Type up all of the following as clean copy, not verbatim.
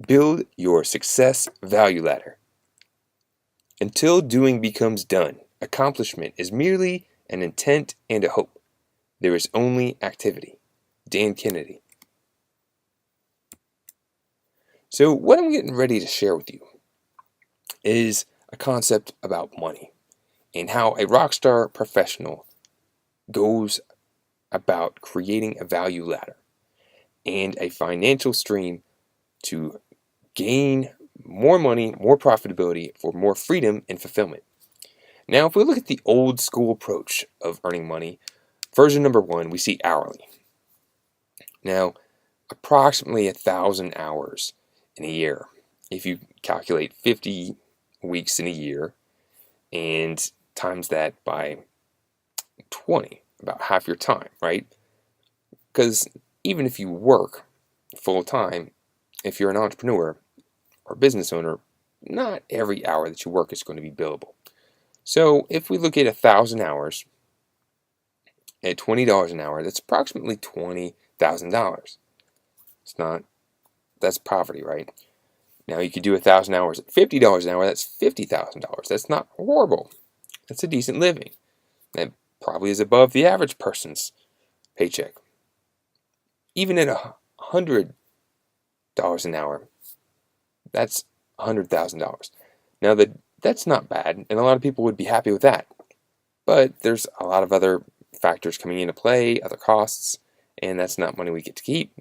Build your success value ladder. Until doing becomes done, accomplishment is merely an intent and a hope. There is only activity. Dan Kennedy. So what I'm getting ready to share with you is a concept about money and how a rockstar professional goes about creating a value ladder and a financial stream to gain more money, more profitability for more freedom and fulfillment. Now, if we look at the old school approach of earning money, version number 1, we see hourly. Now, approximately 1,000 hours in a year. If you calculate 50 weeks in a year and times that by 20, about half your time, right? Because even if you work full time, if you're an entrepreneur or business owner, not every hour that you work is going to be billable. So if we look at 1,000 hours at $20 an hour, that's approximately $20,000. That's poverty, right? Now you could do 1,000 hours at $50 an hour, that's $50,000. That's not horrible. That's a decent living. That probably is above the average person's paycheck. Even at $100 an hour, that's $100,000. Now that's not bad, and a lot of people would be happy with that. But there's a lot of other factors coming into play, other costs, and that's not money we get to keep.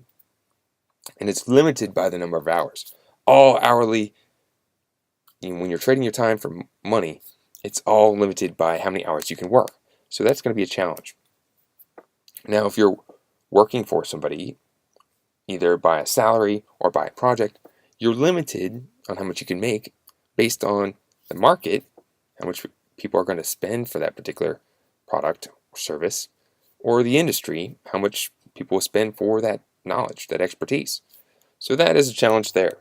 And it's limited by the number of hours. All hourly, when you're trading your time for money, it's all limited by how many hours you can work. So that's going to be a challenge. Now, if you're working for somebody, either by a salary or by a project, you're limited on how much you can make based on the market, how much people are going to spend for that particular product or service, or the industry, how much people will spend for that knowledge, that expertise. So that is a challenge there.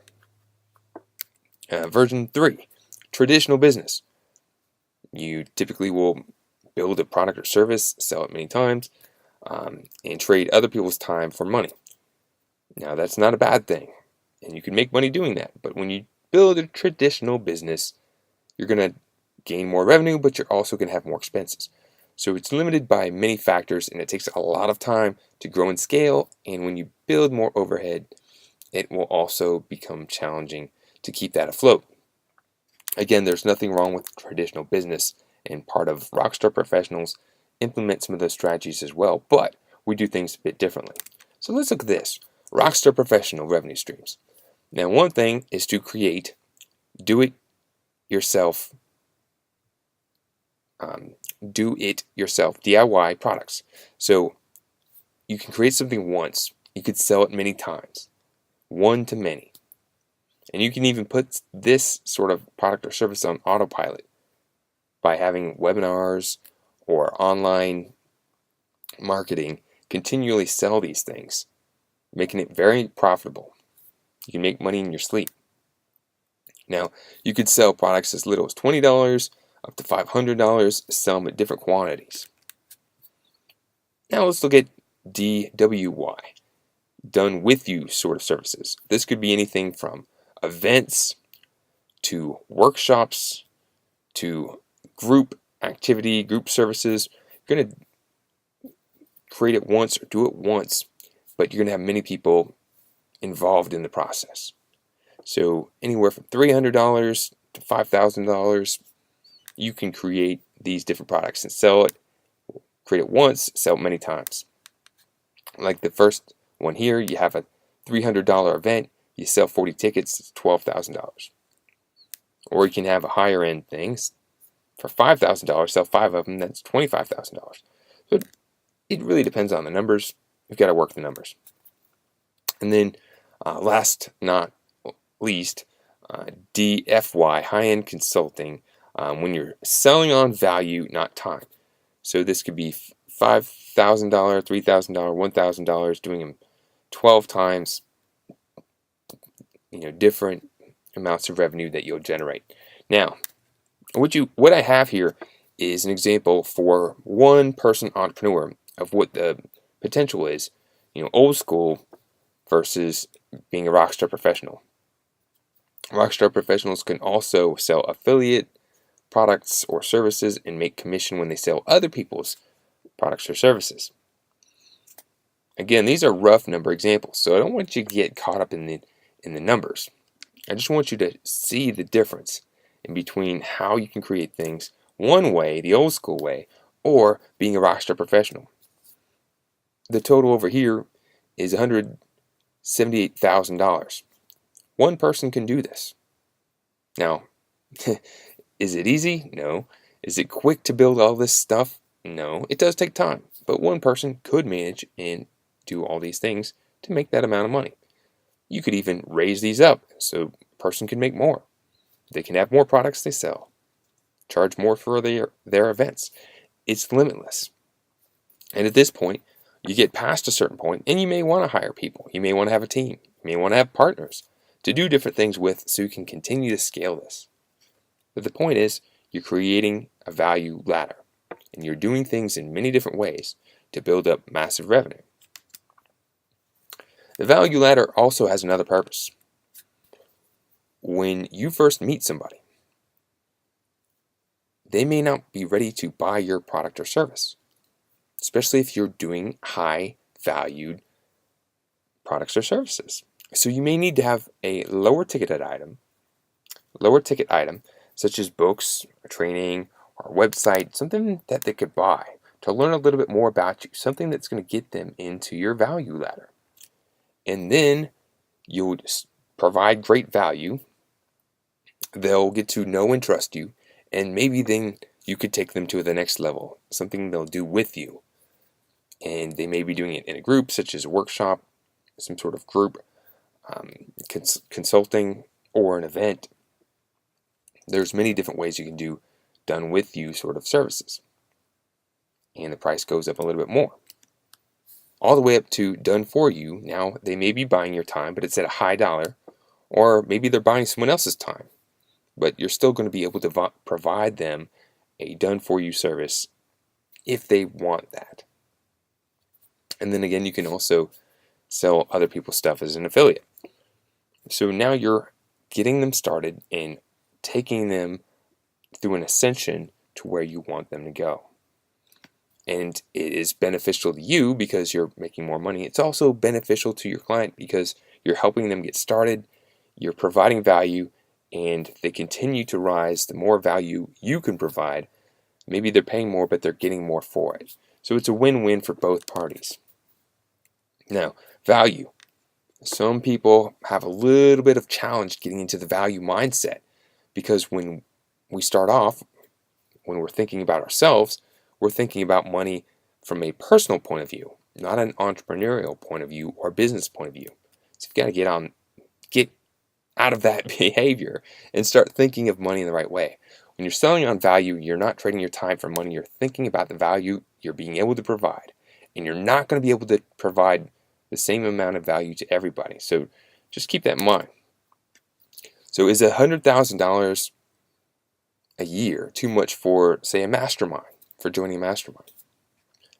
Version 3, traditional business. You typically will build a product or service, sell it many times, and trade other people's time for money. Now that's not a bad thing, and you can make money doing that. But when you build a traditional business, you're going to gain more revenue, but you're also going to have more expenses. So it's limited by many factors, and it takes a lot of time to grow and scale. And when you build more overhead, it will also become challenging to keep that afloat. Again, there's nothing wrong with traditional business, and part of rockstar professionals implement some of those strategies as well, but we do things a bit differently. So let's look at this. Rockstar professional revenue streams. Now, one thing is to create do-it-yourself DIY products. So you can create something once. You could sell it many times, one to many. And you can even put this sort of product or service on autopilot by having webinars or online marketing continually sell these things, making it very profitable. You can make money in your sleep. Now, you could sell products as little as $20 up to $500, sell them at different quantities. Now let's look at DWY, done with you sort of services. This could be anything from events to workshops to group activity, group services. You're going to create it once or do it once, but you're going to have many people involved in the process. So anywhere from $300 to $5,000, you can create these different products and sell it. Create it once, sell it many times. Like the first one here, you have a $300 event, you sell 40 tickets, it's $12,000. Or you can have a higher end things for $5,000, sell 5 of them, that's $25,000. So it really depends on the numbers. You've got to work the numbers. And then last not least, DFY, high-end consulting, when you're selling on value, not time. So this could be $5,000, $3,000, $1,000, doing them 12 times, different amounts of revenue that you'll generate. Now, what I have here is an example for one person entrepreneur of what the potential is, old school versus being a rockstar professional. Rockstar professionals can also sell affiliate products or services and make commission when they sell other people's products or services. Again, these are rough number examples, so I don't want you to get caught up in the numbers. I just want you to see the difference in between how you can create things one way, the old school way, or being a rockstar professional. The total over here is $178,000. One person can do this. Now, is it easy? No. Is it quick to build all this stuff? No. It does take time, but one person could manage and do all these things to make that amount of money. You could even raise these up so a person can make more. They can have more products they sell, charge more for their events. It's limitless. And at this point, you get past a certain point and you may want to hire people. You may want to have a team. You may want to have partners to do different things with so you can continue to scale this. But the point is, you're creating a value ladder and you're doing things in many different ways to build up massive revenue. The value ladder also has another purpose. When you first meet somebody, they may not be ready to buy your product or service, especially if you're doing high valued products or services. So you may need to have a lower ticket item such as books, or training, or a website, something that they could buy to learn a little bit more about you, something that's going to get them into your value ladder. And then you would provide great value. They'll get to know and trust you, and maybe then you could take them to the next level, something they'll do with you. And they may be doing it in a group, such as a workshop, some sort of group, consulting, or an event. There's many different ways you can do done with you sort of services. And the price goes up a little bit more. All the way up to done for you. Now, they may be buying your time, but it's at a high dollar. Or maybe they're buying someone else's time. But you're still going to be able to provide them a done for you service if they want that. And then again, you can also sell other people's stuff as an affiliate. So now you're getting them started and taking them through an ascension to where you want them to go. And it is beneficial to you because you're making more money. It's also beneficial to your client because you're helping them get started, you're providing value, and they continue to rise the more value you can provide. Maybe they're paying more, but they're getting more for it. So it's a win-win for both parties. Now, value. Some people have a little bit of challenge getting into the value mindset because when we start off, when we're thinking about ourselves, we're thinking about money from a personal point of view, not an entrepreneurial point of view or business point of view. So you've got to get out of that behavior and start thinking of money in the right way. When you're selling on value, you're not trading your time for money. You're thinking about the value you're being able to provide. And you're not going to be able to provide the same amount of value to everybody. So just keep that in mind. So is $100,000 a year too much for, say, a mastermind, for joining a mastermind?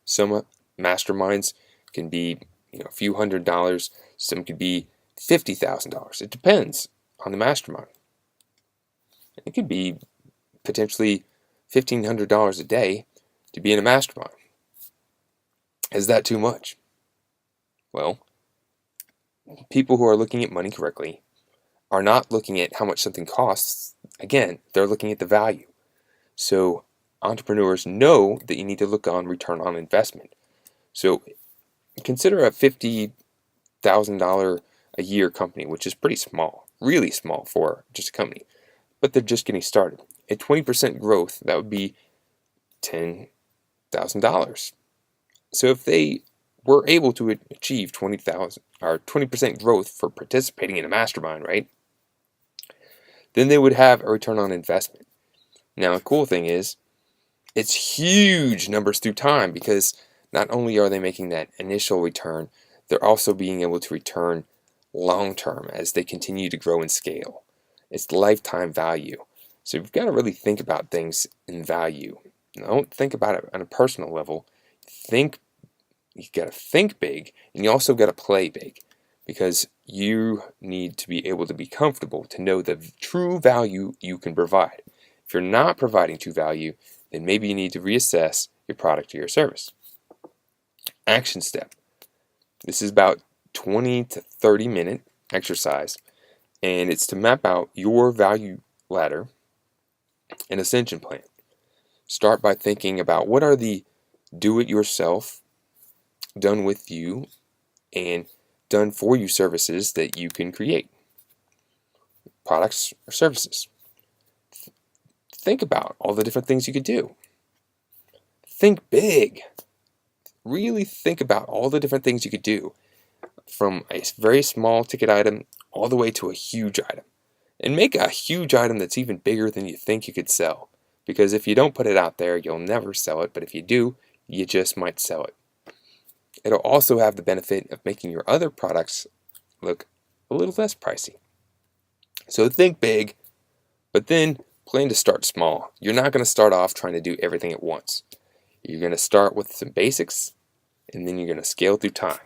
Some masterminds can be a few $100s. Some could be $50,000. It depends on the mastermind. It could be potentially $1,500 a day to be in a mastermind. Is that too much? Well, people who are looking at money correctly are not looking at how much something costs. Again, they're looking at the value. So entrepreneurs know that you need to look on return on investment. So consider a $50,000 a year company, which is pretty small, really small for just a company, but they're just getting started. At 20% growth, that would be $10,000. So if they were able to achieve 20% growth for participating in a mastermind, right? Then they would have a return on investment. Now, the cool thing is, it's huge numbers through time because not only are they making that initial return, they're also being able to return long term as they continue to grow and scale. It's lifetime value. So you've got to really think about things in value. Don't think about it on a personal level. You got to think big, and you also got to play big. because you need to be able to be comfortable to know the true value you can provide. If you're not providing true value, then maybe you need to reassess your product or your service. Action step. This is about 20 to 30 minute exercise, and it's to map out your value ladder and ascension plan. Start by thinking about what are the do-it-yourself, done with you, and done for you services that you can create. Products or services. Think about all the different things you could do. Think big. Really think about all the different things you could do, from a very small ticket item all the way to a huge item. And make a huge item that's even bigger than you think you could sell. Because if you don't put it out there, you'll never sell it. But if you do, you just might sell it. It'll also have the benefit of making your other products look a little less pricey. So think big, but then plan to start small. You're not going to start off trying to do everything at once. You're going to start with some basics, and then you're going to scale through time.